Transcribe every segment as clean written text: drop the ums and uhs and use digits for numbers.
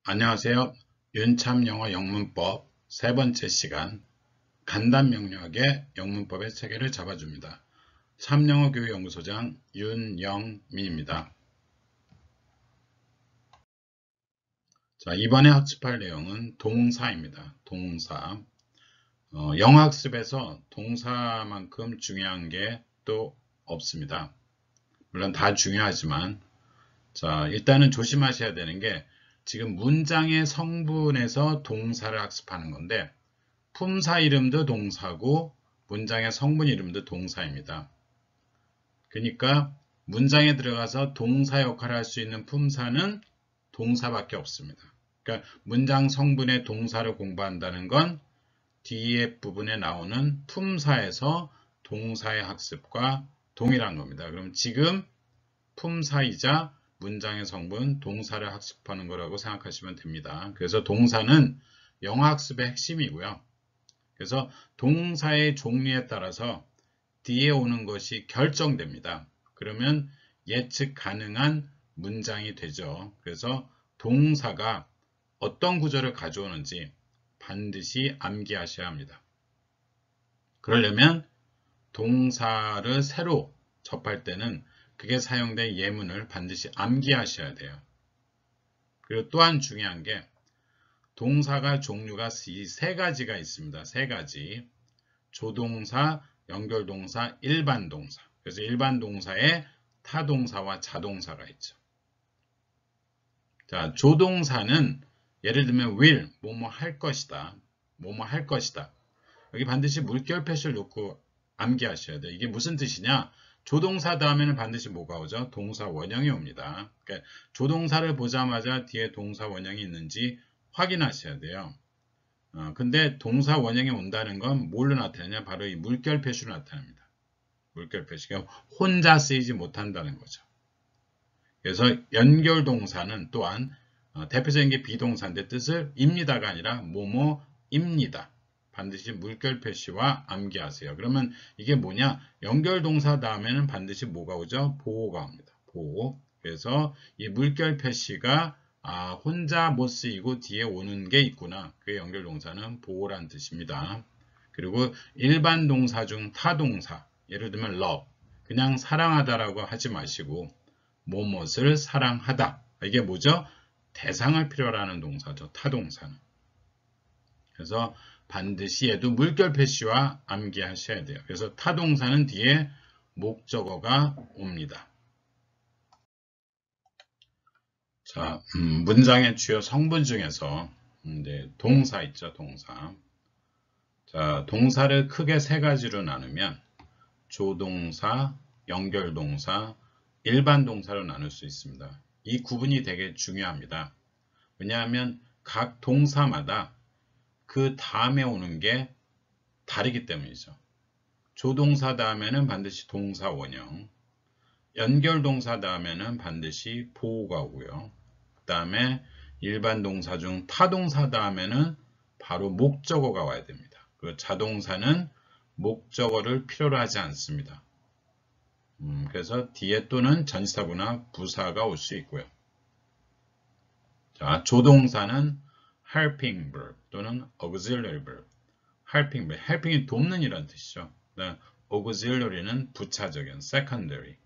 안녕하세요. 윤참 영어 영문법 세 번째 시간 간단 명료하게 영문법의 체계를 잡아줍니다. 참영어교육연구소장 윤영민입니다. 자, 이번에 학습할 내용은 동사입니다. 동사. 영어 학습에서 동사만큼 중요한 게 또 없습니다. 물론 다 중요하지만 자, 일단은 조심하셔야 되는 게 지금 문장의 성분에서 동사를 학습하는 건데 품사 이름도 동사고 문장의 성분 이름도 동사입니다. 그러니까 문장에 들어가서 동사 역할을 할 수 있는 품사는 동사밖에 없습니다. 그러니까 문장 성분의 동사를 공부한다는 건 뒤에 부분에 나오는 품사에서 동사의 학습과 동일한 겁니다. 그럼 지금 품사이자 문장의 성분, 동사를 학습하는 거라고 생각하시면 됩니다. 그래서 동사는 영어 학습의 핵심이고요. 그래서 동사의 종류에 따라서 뒤에 오는 것이 결정됩니다. 그러면 예측 가능한 문장이 되죠. 그래서 동사가 어떤 구조를 가져오는지 반드시 암기하셔야 합니다. 그러려면 동사를 새로 접할 때는 그게 사용된 예문을 반드시 암기하셔야 돼요. 그리고 또한 중요한 게 동사가 종류가 이 세 가지가 있습니다. 세 가지. 조동사, 연결동사, 일반동사. 그래서 일반동사에 타동사와 자동사가 있죠. 자, 조동사는 예를 들면 will, 뭐뭐 할 것이다. 뭐뭐 할 것이다. 여기 반드시 물결 표시를 놓고 암기하셔야 돼요. 이게 무슨 뜻이냐? 조동사 다음에는 반드시 뭐가 오죠? 동사 원형이 옵니다. 그러니까 조동사를 보자마자 뒤에 동사 원형이 있는지 확인하셔야 돼요. 근데 동사 원형이 온다는 건 뭘로 나타나냐? 바로 이 물결 표시로 나타납니다. 물결 표시가 혼자 쓰이지 못한다는 거죠. 그래서 연결동사는 또한 대표적인 게 비동사인데 뜻을 입니다가 아니라 뭐뭐입니다. 반드시 물결 표시와 암기하세요. 그러면 이게 뭐냐? 연결동사 다음에는 반드시 뭐가 오죠? 보호가 옵니다. 보호. 그래서 이 물결 표시가 혼자 못 쓰이고 뒤에 오는 게 있구나. 그게 연결동사는 보호란 뜻입니다. 그리고 일반 동사 중 타동사. 예를 들면 love. 그냥 사랑하다라고 하지 마시고 무엇을 사랑하다. 이게 뭐죠? 대상을 필요로 하는 동사죠. 타동사는. 그래서 반드시 얘도 물결 표시와 암기하셔야 돼요. 그래서 타동사는 뒤에 목적어가 옵니다. 자, 문장의 주요 성분 중에서 이제 동사 있죠. 동사. 자, 동사를 크게 세 가지로 나누면 조동사, 연결동사, 일반 동사로 나눌 수 있습니다. 이 구분이 되게 중요합니다. 왜냐하면 각 동사마다 그 다음에 오는 게 다르기 때문이죠. 조동사 다음에는 반드시 동사 원형, 연결동사 다음에는 반드시 보호가 오고요. 그 다음에 일반 동사 중 타동사 다음에는 바로 목적어가 와야 됩니다. 그 자동사는 목적어를 필요로 하지 않습니다. 그래서 뒤에 또는 전치사구나 부사가 올 수 있고요. 자, 조동사는 helping verb 또는 auxiliary verb. helping verb, helping이 돕는 이란 뜻이죠. auxiliary는 부차적인 secondary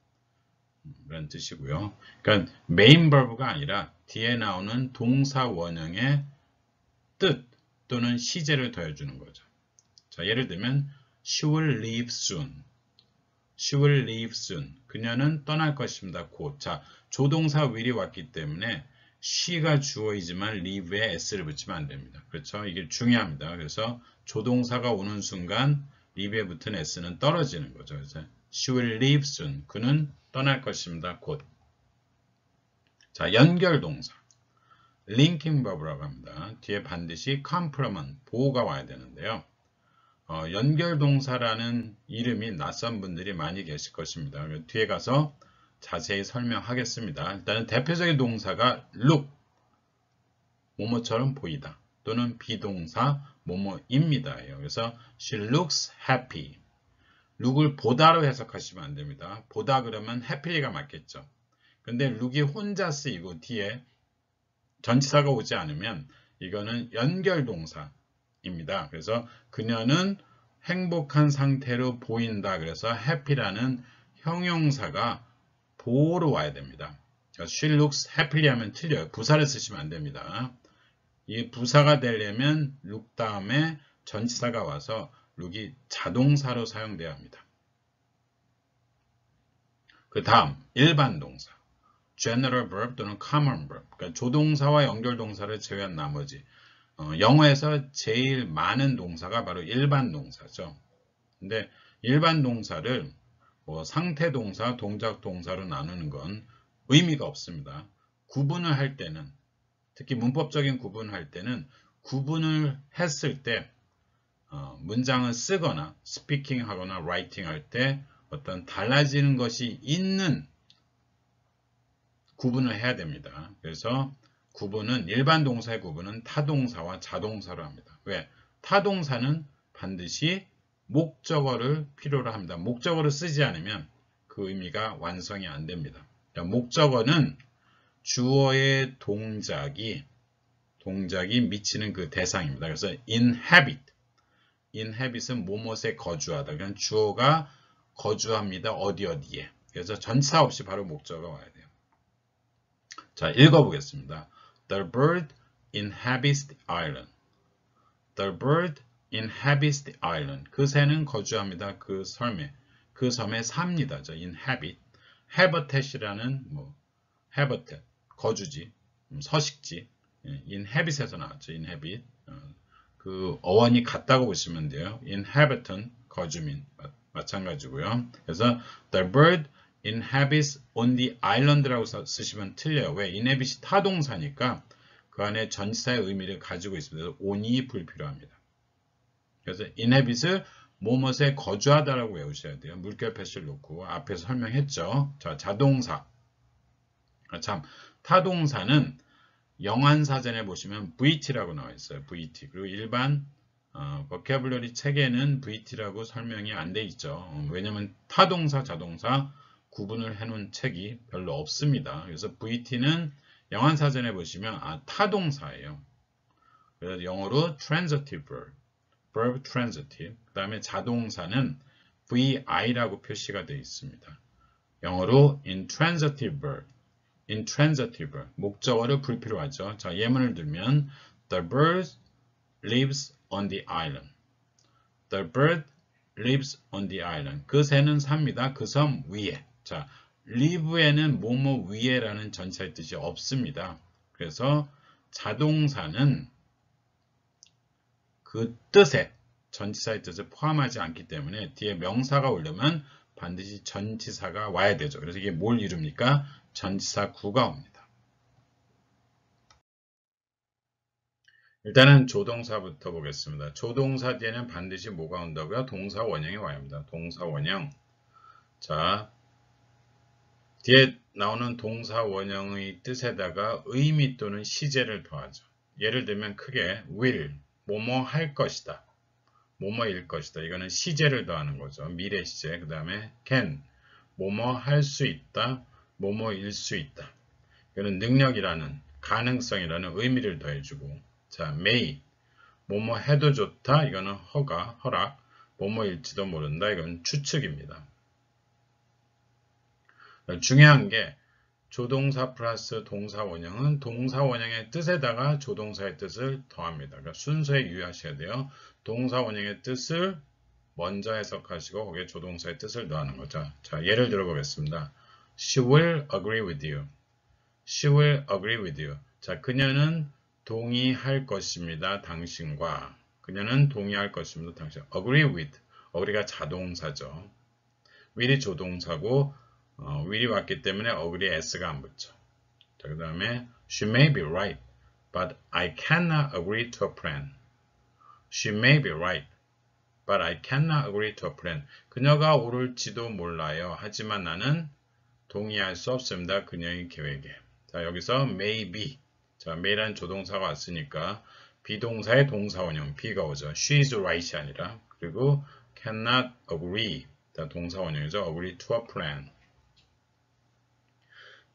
이런 뜻이고요. 그러니까 main verb가 아니라 뒤에 나오는 동사 원형의 뜻 또는 시제를 더해주는 거죠. 자, 예를 들면 she will leave soon. She will leave soon. 그녀는 떠날 것입니다. 곧. 자, 조동사 will이 왔기 때문에 she가 주어이지만 leave에 s를 붙이면 안 됩니다. 그렇죠? 이게 중요합니다. 그래서 조동사가 오는 순간 leave에 붙은 s는 떨어지는 거죠. 그래서 she will leave soon. 그는 떠날 것입니다. 곧. 자, 연결동사. linking verb라고 합니다. 뒤에 반드시 complement, 보호가 와야 되는데요. 연결동사라는 이름이 낯선 분들이 많이 계실 것입니다. 뒤에 가서 자세히 설명하겠습니다. 일단은 대표적인 동사가 look, 뭐뭐처럼 보이다. 또는 비동사, 뭐뭐입니다. 그래서 she looks happy. look을 보다로 해석하시면 안 됩니다. 보다 그러면 happy가 맞겠죠. 근데 look이 혼자 쓰이고 뒤에 전치사가 오지 않으면 이거는 연결동사입니다. 그래서 그녀는 행복한 상태로 보인다. 그래서 happy라는 형용사가 보호로 와야 됩니다. She looks happily 하면 틀려요. 부사를 쓰시면 안 됩니다. 이 부사가 되려면 look 다음에 전치사가 와서 look이 자동사로 사용돼야 합니다. 그 다음 일반 동사 general verb 또는 common verb 그러니까 조동사와 연결동사를 제외한 나머지 영어에서 제일 많은 동사가 바로 일반 동사죠. 근데 일반 동사를 뭐 상태 동사, 동작 동사로 나누는 건 의미가 없습니다. 구분을 할 때는 특히 문법적인 구분을 할 때는 구분을 했을 때 문장을 쓰거나 스피킹 하거나 라이팅 할 때 어떤 달라지는 것이 있는 구분을 해야 됩니다. 그래서 구분은 일반 동사의 구분은 타동사와 자동사로 합니다. 왜? 타동사는 반드시 목적어를 필요로 합니다. 목적어를 쓰지 않으면 그 의미가 완성이 안 됩니다. 그러니까 목적어는 주어의 동작이 미치는 그 대상입니다. 그래서 inhabit은 뭐뭇에 거주하다. 그러니까 주어가 거주합니다. 어디에. 그래서 전치사 없이 바로 목적어가 와야 돼요. 자, 읽어보겠습니다. The bird inhabits the island. The bird inhabits the island. 그 새는 거주합니다. 그 섬에 삽니다. 자, inhabit. habitat이라는 habitat, 거주지, 서식지. inhabit에서 나왔죠. inhabit. 그 어원이 같다고 보시면 돼요. inhabitant, 거주민. 마찬가지고요. 그래서 the bird inhabits on the island라고 쓰시면 틀려요. 왜? inhabit이 타동사니까 그 안에 전치사의 의미를 가지고 있습니다. 그래서 on이 불필요합니다. 그래서 inhabit을 뭐뭇에 거주하다라고 외우셔야 돼요. 물결 패시를 놓고 앞에서 설명했죠. 자, 자동사. 참, 타동사는 영한사전에 보시면 VT라고 나와 있어요. VT. 그리고 일반 버캐블러리 책에는 VT라고 설명이 안 돼 있죠. 왜냐면 타동사, 자동사 구분을 해놓은 책이 별로 없습니다. 그래서 VT는 영한사전에 보시면 타동사예요. 그래서 영어로 transitive verb transitive. 그 다음에 자동사는 VI라고 표시가 되어 있습니다. 영어로 intransitive verb. 목적어를 불필요하죠. 자, 예문을 들면 The bird lives on the island. The bird lives on the island. 그 새는 삽니다. 그 섬 위에. 자, live에는 뭐뭐 위에라는 전치사의 뜻이 없습니다. 그래서 자동사는 그 뜻에 전치사의 뜻을 포함하지 않기 때문에 뒤에 명사가 오려면 반드시 전치사가 와야 되죠. 그래서 이게 뭘 이룹니까? 전치사 구가 옵니다. 일단은 조동사부터 보겠습니다. 조동사 뒤에는 반드시 뭐가 온다고요? 동사 원형이 와야 합니다. 동사 원형. 자, 뒤에 나오는 동사 원형의 뜻에다가 의미 또는 시제를 더하죠. 예를 들면 크게 will, 뭐뭐 할 것이다. 뭐뭐일 것이다. 이거는 시제를 더하는 거죠. 미래 시제. 그 다음에 can, 뭐뭐 할 수 있다. 뭐뭐일 수 있다. 이거는 능력이라는, 가능성이라는 의미를 더해주고, 자, may, 뭐뭐 해도 좋다. 이거는 허락, 뭐뭐일지도 모른다. 이건 추측입니다. 중요한 게 조동사 플러스 동사 원형은 동사 원형의 뜻에다가 조동사의 뜻을 더합니다. 그러니까 순서에 유의하셔야 돼요. 동사 원형의 뜻을 먼저 해석하시고 거기에 조동사의 뜻을 더하는 거죠. 자, 예를 들어 보겠습니다. She will agree with you. She will agree with you. 자, 그녀는 동의할 것입니다. 당신과. 그녀는 동의할 것입니다. 당신. agree with. agree가 자동사죠. will이 조동사고 will이 왔기 때문에 agree에 s가 안 붙죠. 자, 그 다음에 She may be right, but I cannot agree to a plan. She may be right, but I cannot agree to a plan. 그녀가 옳을지도 몰라요. 하지만 나는 동의할 수 없습니다. 그녀의 계획에. 자, 여기서 may be. 자, may라는 조동사가 왔으니까 비동사의 동사 원형 be가 오죠. She is right이 아니라. 그리고 cannot agree. 자, 동사 원형이죠. agree to a plan.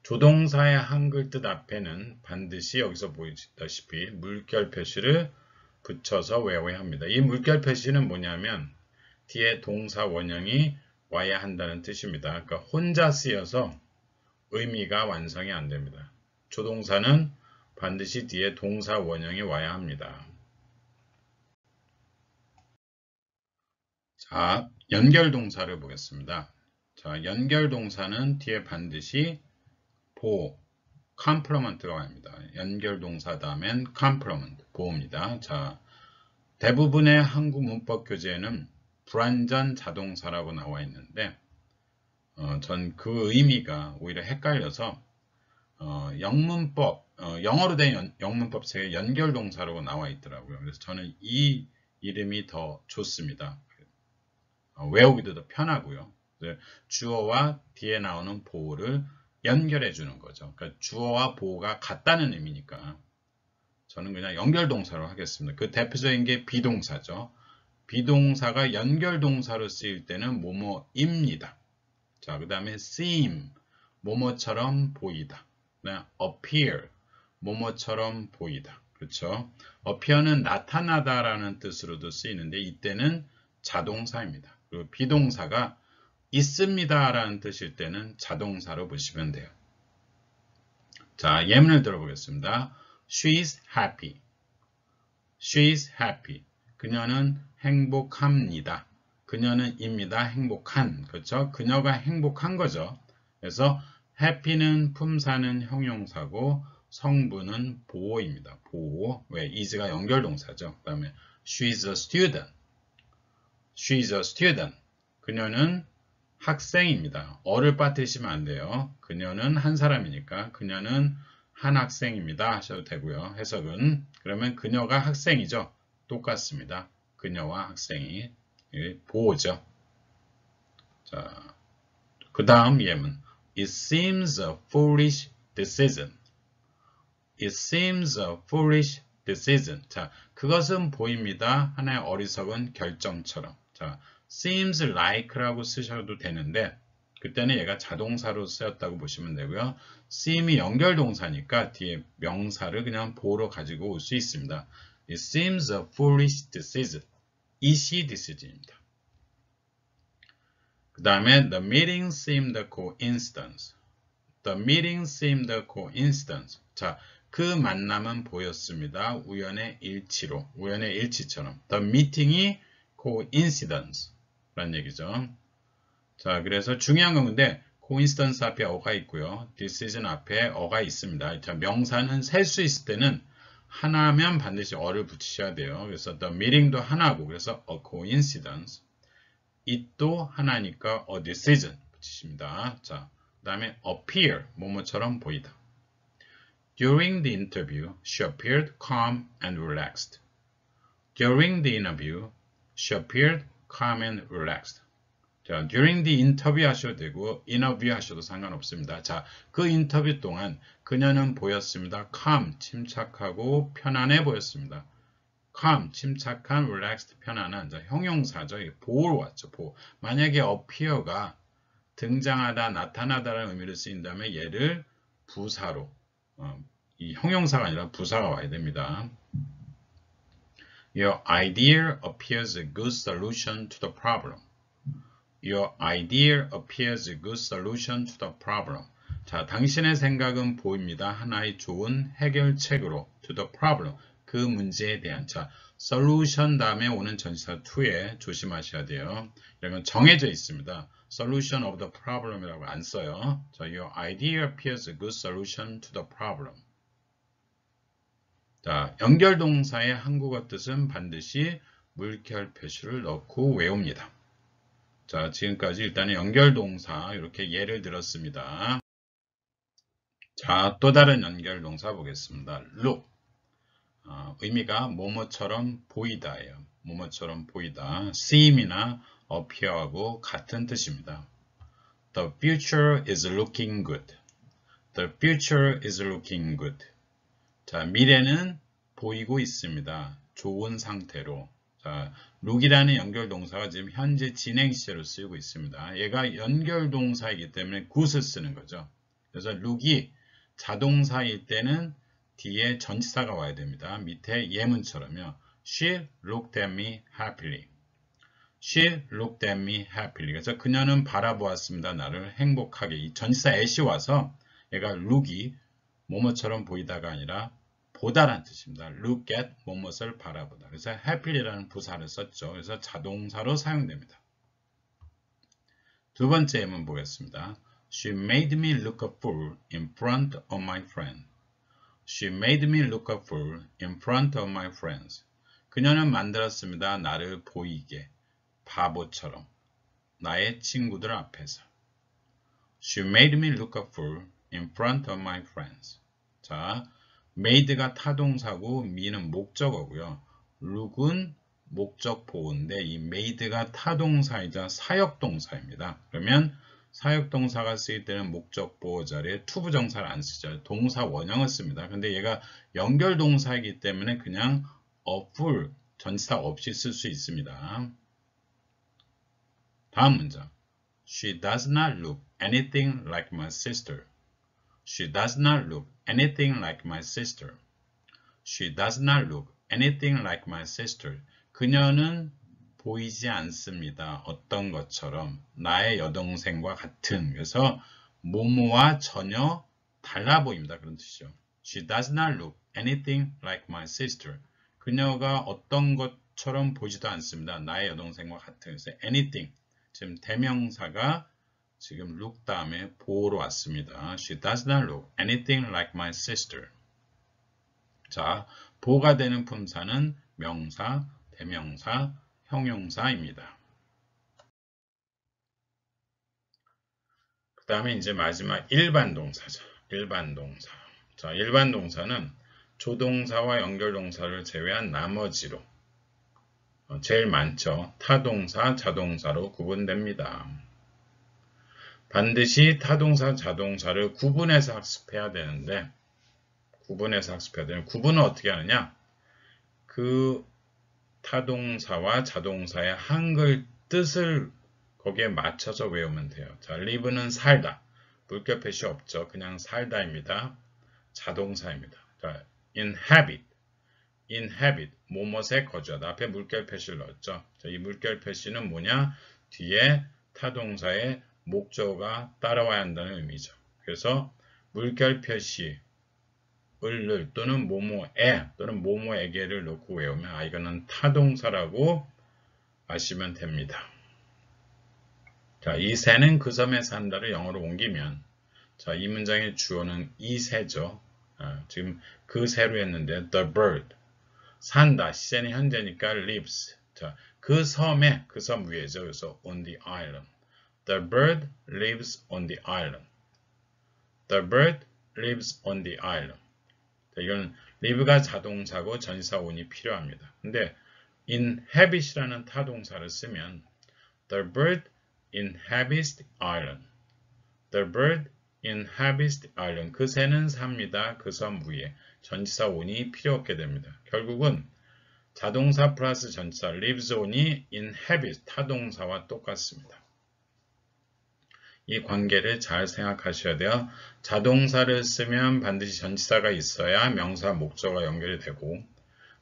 조동사의 한글 뜻 앞에는 반드시 여기서 보이다시피 물결 표시를 붙여서 외워야 합니다. 이 물결 표시는 뭐냐면 뒤에 동사 원형이 와야 한다는 뜻입니다. 그러니까 혼자 쓰여서 의미가 완성이 안 됩니다. 조동사는 반드시 뒤에 동사 원형이 와야 합니다. 자, 연결동사를 보겠습니다. 자, 연결동사는 뒤에 반드시 complement가 와입니다. 연결동사 다음엔 complement, 보호입니다. 자, 대부분의 한국 문법 교재에는 불완전 자동사라고 나와 있는데 전 그 의미가 오히려 헷갈려서 영어로 된 영문법 책에 연결동사라고 나와 있더라고요. 그래서 저는 이 이름이 더 좋습니다. 외우기도 더 편하고요. 주어와 뒤에 나오는 보호를 연결해 주는 거죠. 그러니까 주어와 보호가 같다는 의미니까 저는 그냥 연결동사로 하겠습니다. 그 대표적인 게 비동사죠. 비동사가 연결동사로 쓰일 때는 뭐뭐입니다. 자, 그 다음에 seem, 뭐뭐처럼 보이다. appear, 뭐뭐처럼 보이다. 그렇죠? appear는 나타나다라는 뜻으로도 쓰이는데 이때는 자동사입니다. 그리고 비동사가 있습니다라는 뜻일 때는 자동사로 보시면 돼요. 자, 예문을 들어보겠습니다. She's happy. She's happy. 그녀는 행복합니다. 그녀는 입니다. 행복한. 그렇죠? 그녀가 행복한 거죠. 그래서 happy는 품사는 형용사고 성분은 보호입니다. 보호. 왜? is가 연결동사죠. 그 다음에 she's a student. She's a student. 그녀는 학생입니다. 어를 빠뜨리시면 안 돼요. 그녀는 한 사람이니까 그녀는 한 학생입니다 하셔도 되고요. 해석은 그러면 그녀가 학생이죠. 똑같습니다. 그녀와 학생이 보호죠. 자, 그 다음 예문. It seems a foolish decision. It seems a foolish decision. 자, 그것은 보입니다. 하나의 어리석은 결정처럼. 자, seems like라고 쓰셔도 되는데 그때는 얘가 자동사로 쓰였다고 보시면 되고요. seem이 연결동사니까 뒤에 명사를 그냥 보호로 가지고 올 수 있습니다. It seems a foolish decision. 이시 decision입니다. 그 다음에 the meeting seemed a coincidence. The meeting seemed a coincidence. 자, 그 만남은 보였습니다. 우연의 일치로. 우연의 일치처럼. The meeting이 coincidence 라는 얘기죠. 자, 그래서 중요한 건 근데 coincidence 앞에 어가 있고요. decision 앞에 어가 있습니다. 자, 명사는 셀 수 있을 때는 하나면 반드시 어를 붙이셔야 돼요. 그래서 the meeting도 하나고 그래서 a coincidence. it도 하나니까 a decision 붙이십니다. 자, 그 다음에 appear, 뭐뭐처럼 보이다. During the interview, she appeared calm and relaxed. During the interview, she appeared calm and relaxed. 자, during the interview 하셔도 되고 interview 하셔도 상관없습니다. 자, 그 인터뷰 동안 그녀는 보였습니다. calm, 침착하고 편안해 보였습니다. calm, 침착한, relaxed, 편안한. 자, 형용사죠. 보호로 왔죠. 보호. 만약에 appear가 등장하다, 나타나다라는 의미로 쓰인다면 얘를 부사로, 이 형용사가 아니라 부사가 와야 됩니다. Your idea appears a good solution to the problem. Your idea appears a good solution to the problem. 자, 당신의 생각은 보입니다. 하나의 좋은 해결책으로 to the problem. 그 문제에 대한. 자, solution 다음에 오는 전치사 to에 조심하셔야 돼요. 이런 건 정해져 있습니다. solution of the problem이라고 안 써요. 자, your idea appears a good solution to the problem. 자, 연결동사의 한국어 뜻은 반드시 물결 표시를 넣고 외웁니다. 자, 지금까지 일단은 연결동사 이렇게 예를 들었습니다. 자, 또 다른 연결동사 보겠습니다. look. 의미가 뭐뭐처럼 보이다예요. 뭐뭐처럼 보이다. seem이나 appear하고 같은 뜻입니다. The future is looking good. The future is looking good. 자, 미래는 보이고 있습니다. 좋은 상태로. 자, look이라는 연결동사가 지금 현재 진행 시제로 쓰이고 있습니다. 얘가 연결동사이기 때문에 good을 쓰는 거죠. 그래서 look이 자동사일 때는 뒤에 전치사가 와야 됩니다. 밑에 예문처럼요. She looked at me happily. She looked at me happily. 그래서 그녀는 바라보았습니다. 나를 행복하게. 이 전치사 at이 와서 얘가 look이 뭐뭐처럼 보이다가 아니라 보다라는 뜻입니다. look at 뭐뭇을 바라보다. 그래서 happy라는 부사를 썼죠. 그래서 자동사로 사용됩니다. 두 번째 예문 보겠습니다. She made me look a fool in front of my friend. She made me look a fool in front of my friends. 그녀는 만들었습니다. 나를 보이게 바보처럼 나의 친구들 앞에서. She made me look a fool in front of my friends. 자, made가 타동사고 me는 목적어고요. look은 목적 보호인데 이 made가 타동사이자 사역동사입니다. 그러면 사역동사가 쓰일 때는 목적 보호 자리에 투부정사를 안 쓰죠. 동사 원형을 씁니다. 근데 얘가 연결동사이기 때문에 그냥 a fool 전치사 없이 쓸 수 있습니다. 다음 문장. She does not look anything like my sister. She does not look anything like my sister. She does not look anything like my sister. 그녀는 보이지 않습니다. 어떤 것처럼 나의 여동생과 같은. 그래서 모모와 전혀 달라 보입니다. 그런 뜻이죠. She does not look anything like my sister. 그녀가 어떤 것처럼 보지도 않습니다. 나의 여동생과 같은. 그래서 anything. 지금 대명사가 지금 look 다음에 보호로 왔습니다. She does not look anything like my sister. 자, 보가 되는 품사는 명사, 대명사, 형용사입니다. 그 다음에 이제 마지막 일반 동사죠. 일반 동사. 자, 일반 동사는 조동사와 연결동사를 제외한 나머지로 제일 많죠. 타동사, 자동사로 구분됩니다. 반드시 타동사, 자동사를 구분해서 학습해야 되는데 구분은 어떻게 하느냐? 그 타동사와 자동사의 한글 뜻을 거기에 맞춰서 외우면 돼요. 자, live는 살다. 물결 표시 없죠. 그냥 살다입니다. 자동사입니다. 자, inhabit, 뭐뭇에 거주하다. 앞에 물결 표시를 넣었죠. 자, 이 물결 표시는 뭐냐? 뒤에 타동사의 목적어가 따라와야 한다는 의미죠. 그래서 물결 표시 을를 또는 뭐뭐에 또는 뭐뭐에게를 놓고 외우면 이거는 타동사라고 아시면 됩니다. 자, 이 새는 그 섬에 산다를 영어로 옮기면 자, 이 문장의 주어는 이 새죠. 지금 그 새로 했는데 the bird 산다 시제는 현재니까 lives. 자, 그 섬에 그 섬 위에죠. 그래서 on the island. The bird lives on the island. The bird lives on the island. 자, 이건 live가 자동사고 전치사 on이 필요합니다. 근데 inhabit이라는 타동사를 쓰면 the bird inhabits the island. The bird inhabits the island. 그 새는 삽니다. 그 섬 위에. 전치사 on이 필요 없게 됩니다. 결국은 자동사 플러스 전치사 lives on이 inhabit 타동사와 똑같습니다. 이 관계를 잘 생각하셔야 돼요. 자동사를 쓰면 반드시 전치사가 있어야 명사, 목적어가 연결이 되고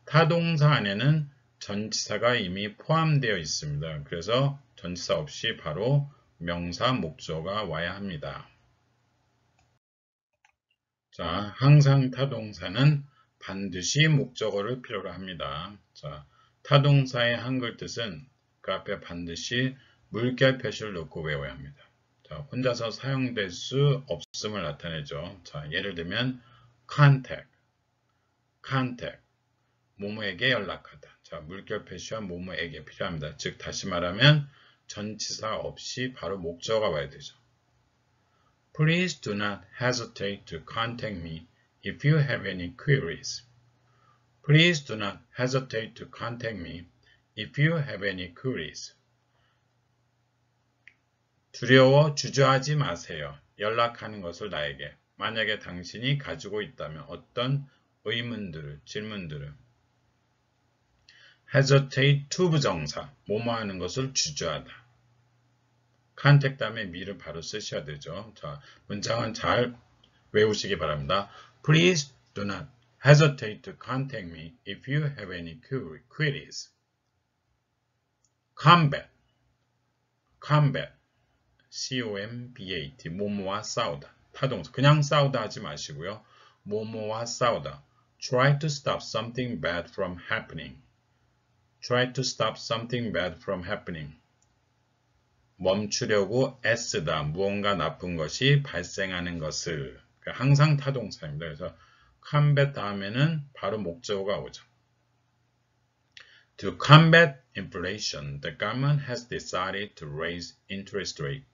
타동사 안에는 전치사가 이미 포함되어 있습니다. 그래서 전치사 없이 바로 명사, 목적어가 와야 합니다. 자, 항상 타동사는 반드시 목적어를 필요로 합니다. 자, 타동사의 한글 뜻은 그 앞에 반드시 물결 표시를 넣고 외워야 합니다. 자, 혼자서 사용될 수 없음을 나타내죠. 자, 예를 들면 contact, 뭐뭐에게 연락하다. 자, 물결 표시와 뭐뭐에게 필요합니다. 즉 다시 말하면 전치사 없이 바로 목적어가 와야 되죠. Please do not hesitate to contact me if you have any queries. Please do not hesitate to contact me if you have any queries. 두려워 주저하지 마세요. 연락하는 것을 나에게. 만약에 당신이 가지고 있다면 어떤 의문들을, 질문들을. hesitate to 부정사, 뭐뭐 하는 것을 주저하다. contact 다음에 me를 바로 쓰셔야 되죠. 자, 문장은 잘 외우시기 바랍니다. Please do not hesitate to contact me if you have any queries. combat, combat, C-O-M-B-A-T, 뭐뭐와 싸우다. 타동사. 그냥 싸우다 하지 마시고요. 뭐뭐와 싸우다. Try to stop something bad from happening. Try to stop something bad from happening. 멈추려고 애쓰다. 무언가 나쁜 것이 발생하는 것을. 항상 타동사입니다. 그래서 combat 다음에는 바로 목적어가 오죠. To combat inflation, the government has decided to raise interest rate.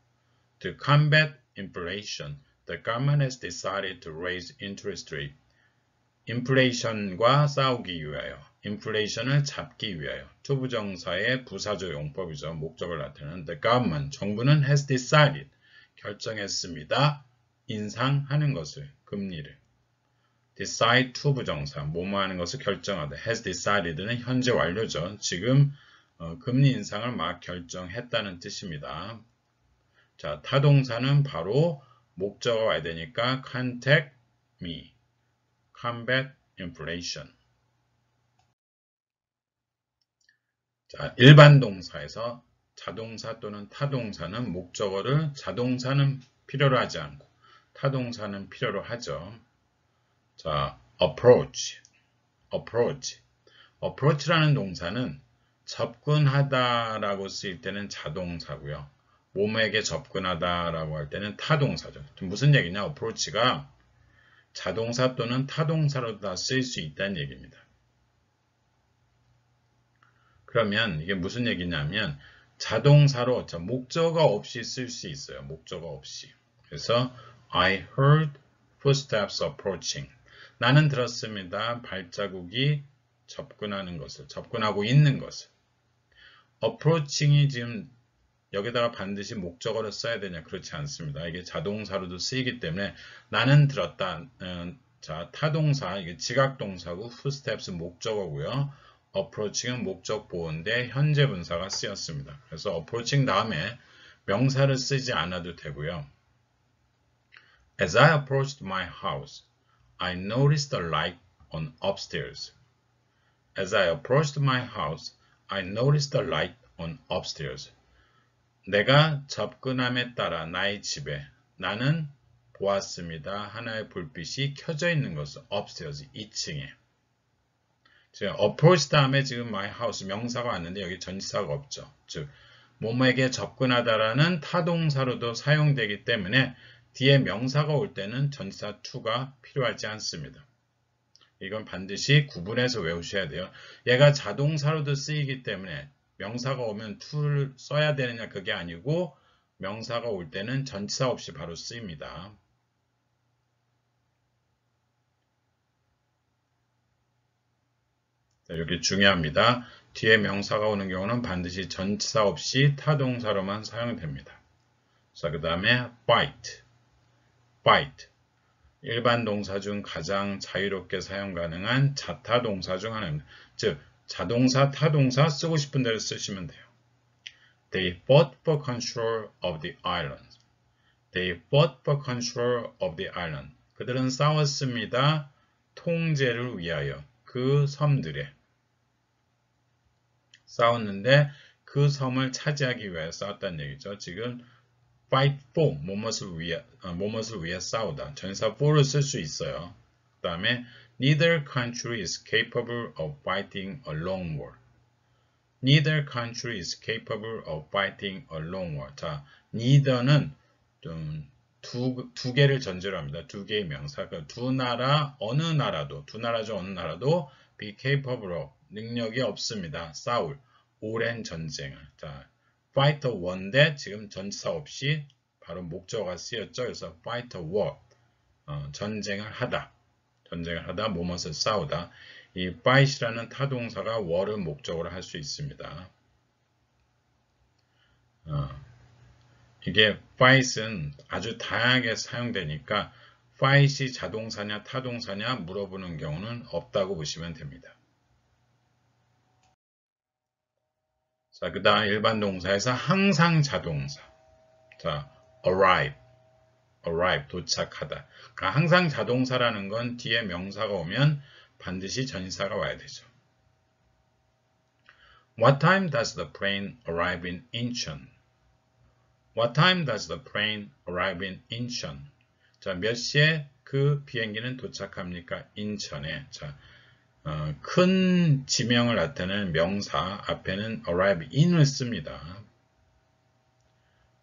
To combat inflation, the government has decided to raise interest rate. 인플레이션과 싸우기 위하여, 인플레이션을 잡기 위하여, 투부정사의 부사조 용법이죠. 목적을 나타내는 the government, 정부는 has decided, 결정했습니다. 인상하는 것을, 금리를. decide 투부정사, 뭐뭐 하는 것을 결정하다. has decided는 현재 완료죠. 지금 금리 인상을 막 결정했다는 뜻입니다. 자, 타동사는 바로 목적어가 와야 되니까 contact me, combat inflation. 자, 일반 동사에서 자동사 또는 타동사는 목적어를 자동사는 필요로 하지 않고 타동사는 필요로 하죠. 자, approach, approach. approach라는 동사는 접근하다라고 쓰일 때는 자동사고요. 뭐뭐에게 접근하다라고 할 때는 타동사죠. 무슨 얘기냐? approach가 자동사 또는 타동사로 다 쓰일 수 있다는 얘기입니다. 그러면 이게 무슨 얘기냐면 자동사로 목적어 없이 쓸 수 있어요. 목적어 없이. 그래서 I heard footsteps approaching. 나는 들었습니다. 발자국이 접근하는 것을, 접근하고 있는 것을. approaching이 지금 여기다가 반드시 목적어를 써야 되냐? 그렇지 않습니다. 이게 자동사로도 쓰이기 때문에 나는 들었다. 자, 타동사, 이게 지각동사고 footsteps 목적어고요. approaching은 목적 보호인데 현재 분사가 쓰였습니다. 그래서 approaching 다음에 명사를 쓰지 않아도 되고요. As I approached my house, I noticed a light on upstairs. As I approached my house, I noticed a light on upstairs. 내가 접근함에 따라 나의 집에 나는 보았습니다. 하나의 불빛이 켜져 있는 것을 upstairs, 2층에. 지금 approach 다음에 지금 my house 명사가 왔는데 여기 전치사가 없죠. 즉 뭐뭐에게 접근하다라는 타동사로도 사용되기 때문에 뒤에 명사가 올 때는 전치사 to가 필요하지 않습니다. 이건 반드시 구분해서 외우셔야 돼요. 얘가 자동사로도 쓰이기 때문에 명사가 오면 to를 써야 되느냐 그게 아니고 명사가 올 때는 전치사 없이 바로 쓰입니다. 자, 여기 중요합니다. 뒤에 명사가 오는 경우는 반드시 전치사 없이 타동사로만 사용됩니다. 자, 그 다음에 fight, fight. 일반 동사 중 가장 자유롭게 사용 가능한 자타 동사 중 하나입니다. 즉 자동사, 타동사 쓰고 싶은 대로 쓰시면 돼요. They fought for control of the island. They fought for control of the island. 그들은 싸웠습니다. 통제를 위하여. 그 섬들에. 싸웠는데 그 섬을 차지하기 위해 싸웠다는 얘기죠. 지금 fight for, 무엇을 위해 싸우다. 전사 for를 쓸 수 있어요. 그 다음에 Neither country is capable of fighting a long war. Neither country is capable of fighting a long war. 자, neither는 두 개를 전제로 합니다. 두 개의 명사. 그러니까 두 나라, 어느 나라도, 두 나라죠, 어느 나라도 be capable of, 능력이 없습니다. 싸울, 오랜 전쟁을. 자, fight a war인데 지금 전치사 없이 바로 목적어가 쓰였죠. 그래서 fight a war, 전쟁을 하다. 전쟁을 하다, 무엇을 싸우다. 이 fight이라는 타동사가 war를 목적으로 할 수 있습니다. 이게 fight은 아주 다양하게 사용되니까 fight이 자동사냐 타동사냐 물어보는 경우는 없다고 보시면 됩니다. 자, 그 다음 일반 동사에서 항상 자동사. 자, arrive, 도착하다. 그러니까 항상 자동사라는 건 뒤에 명사가 오면 반드시 전치사가 와야 되죠. What time does the plane arrive in Incheon? What time does the plane arrive in Incheon? 자, 몇 시에 그 비행기는 도착합니까? 인천에. 자, 큰 지명을 나타내는 명사 앞에는 arrive in을 씁니다.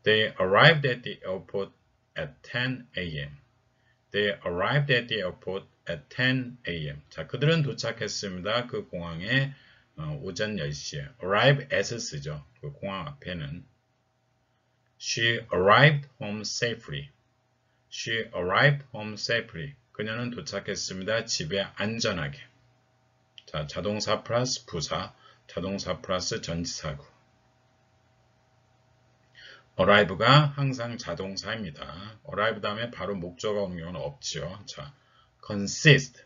They arrived at the airport at 10 a.m. They arrived at the airport at 10 a.m. 자, 그들은 도착했습니다. 그 공항에 오전 10시에. arrive as 쓰죠. 그 공항 앞에는. She arrived home safely. She arrived home safely. 그녀는 도착했습니다. 집에 안전하게. 자, 자동사 플러스 부사, 자동사 플러스 전치사구. arrive가 항상 자동사입니다. arrive 다음에 바로 목적어가 오는 경우는 없죠. 자, consist,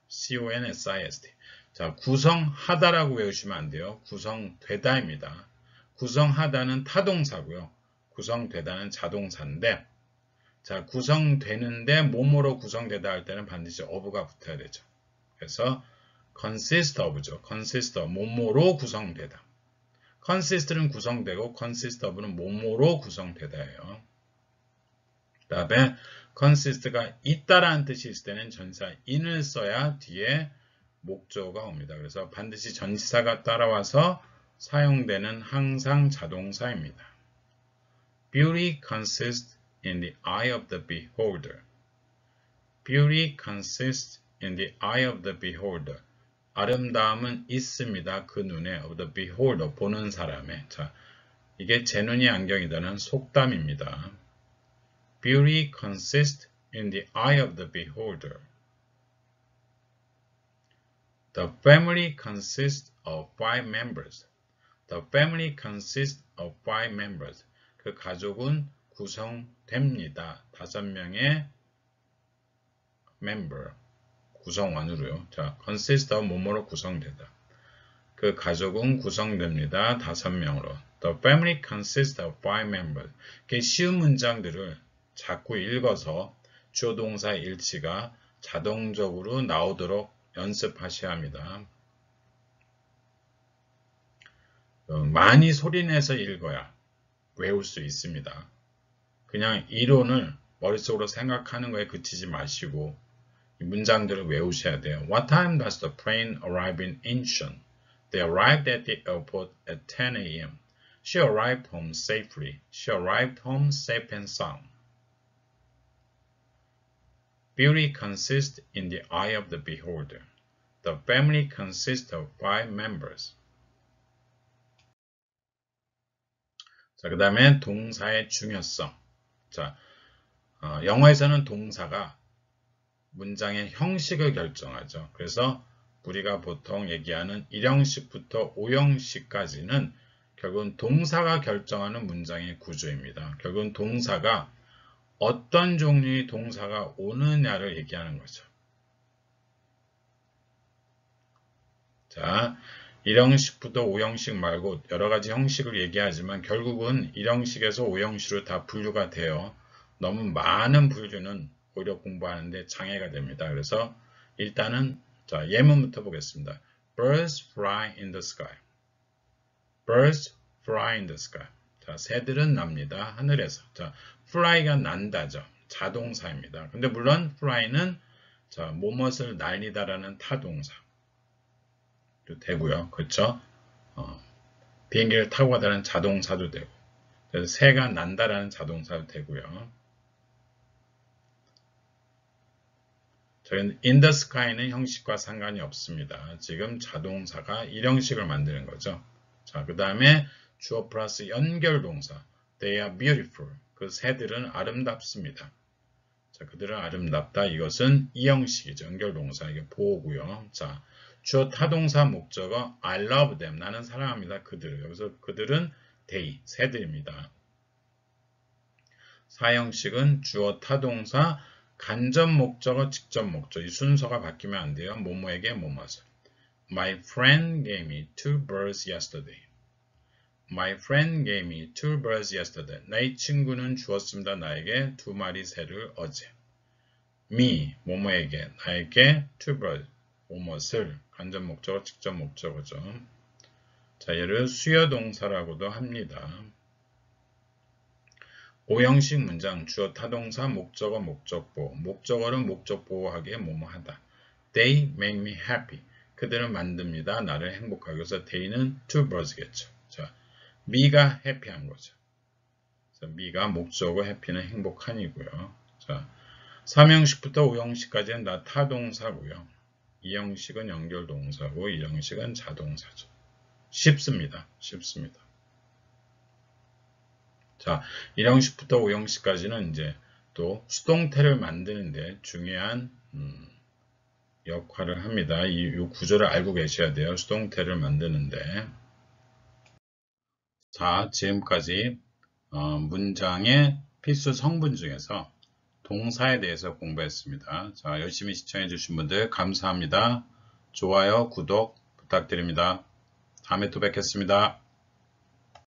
C-O-N-S-I-S-T. 자, 구성하다라고 외우시면 안 돼요. 구성되다입니다. 구성하다는 타동사고요. 구성되다는 자동사인데, 자, 구성되는데 뭐뭐로 구성되다 할 때는 반드시 of가 붙어야 되죠. 그래서 consist of죠. consist of, 뭐뭐로 구성되다. consist는 구성되고 consist of는 뭐뭐로 구성되다예요. 그 다음에 consist가 있다라는 뜻이 있을 때는 전치사 in을 써야 뒤에 목적어가 옵니다. 그래서 반드시 전치사가 따라와서 사용되는 항상 자동사입니다. Beauty consists in the eye of the beholder. Beauty consists in the eye of the beholder. 아름다움은 있습니다. 그 눈에 of the beholder, 보는 사람의. 자, 이게 제 눈이 안경이다는 속담입니다. Beauty consists in the eye of the beholder. The family consists of 5 members. The family consists of 5 members. 그 가족은 구성됩니다. 5명의 member, 구성원으로요. 자, consist of 뭐뭐로 구성되다. 그 가족은 구성됩니다. 5명으로. The family consists of 5 members. 이렇게 쉬운 문장들을 자꾸 읽어서 주어 동사 일치가 자동적으로 나오도록 연습하셔야 합니다. 많이 소리내서 읽어야 외울 수 있습니다. 그냥 이론을 머릿속으로 생각하는 거에 그치지 마시고 이 문장들을 외우셔야 돼요. What time does the plane arrive in Incheon? They arrived at the airport at 10 a.m. She arrived home safely. She arrived home safe and sound. Beauty consists in the eye of the beholder. The family consists of 5 members. 자, 그 다음에 동사의 중요성. 자, 영어에서는 동사가 문장의 형식을 결정하죠. 그래서 우리가 보통 얘기하는 1형식부터 5형식까지는 결국은 동사가 결정하는 문장의 구조입니다. 결국은 동사가 어떤 종류의 동사가 오느냐를 얘기하는 거죠. 자, 1형식부터 5형식 말고 여러 가지 형식을 얘기하지만 결국은 1형식에서 5형식으로 다 분류가 돼요. 너무 많은 분류는 오히려 공부하는데 장애가 됩니다. 그래서 일단은 자, 예문부터 보겠습니다. Birds fly in the sky. Birds fly in the sky. 자, 새들은 납니다. 하늘에서. 자, fly가 난다죠. 자동사입니다. 근데 물론 fly는 자, 뭐뭇을 날리다라는 타동사. 되고요. 그렇죠? 비행기를 타고 가다는 자동사도 되고 그래서 새가 난다라는 자동사도 되고요. 저희는 in the sky는 형식과 상관이 없습니다. 지금 자동사가 1형식을 만드는 거죠. 자, 그 다음에 주어 플러스 연결동사 They are beautiful. 그 새들은 아름답습니다. 자, 그들은 아름답다. 이것은 2형식이죠. 연결동사. 이게 보호고요. 자, 주어 타동사 목적어 I love them. 나는 사랑합니다. 그들을. 여기서 그들은 they, 새들입니다. 4형식은 주어 타동사 간접 목적어, 직접 목적어. 이 순서가 바뀌면 안 돼요. 뭐뭐에게 뭐뭐서. My friend gave me 2 birds yesterday. My friend gave me 2 birds yesterday. 나의 친구는 주었습니다. 나에게 2마리 새를 어제. me, 뭐뭐에게, 나에게 2 birds, 뭐뭇을, 간접 목적어, 직접 목적어죠. 자, 얘를 수여동사라고도 합니다. 오형식 문장, 주어, 타동사, 목적어, 목적보. 목적어는 목적보호하기에 뭐뭐하다. They make me happy. 그들은 만듭니다. 나를 행복하게. 그래서 they는 2 birds겠죠. 자, me가 happy한 거죠. 그래서 me가 목적어, happy는 행복한이고요. 자, 3형식부터 5형식까지는 다 타동사고요. 2형식은 연결동사고 1형식은 자동사죠. 쉽습니다. 쉽습니다. 자, 1형식부터 5형식까지는 이제 또 수동태를 만드는데 중요한 역할을 합니다. 이 구조를 알고 계셔야 돼요. 수동태를 만드는데. 자, 지금까지 문장의 필수 성분 중에서 동사에 대해서 공부했습니다. 자, 열심히 시청해 주신 분들 감사합니다. 좋아요, 구독 부탁드립니다. 다음에 또 뵙겠습니다.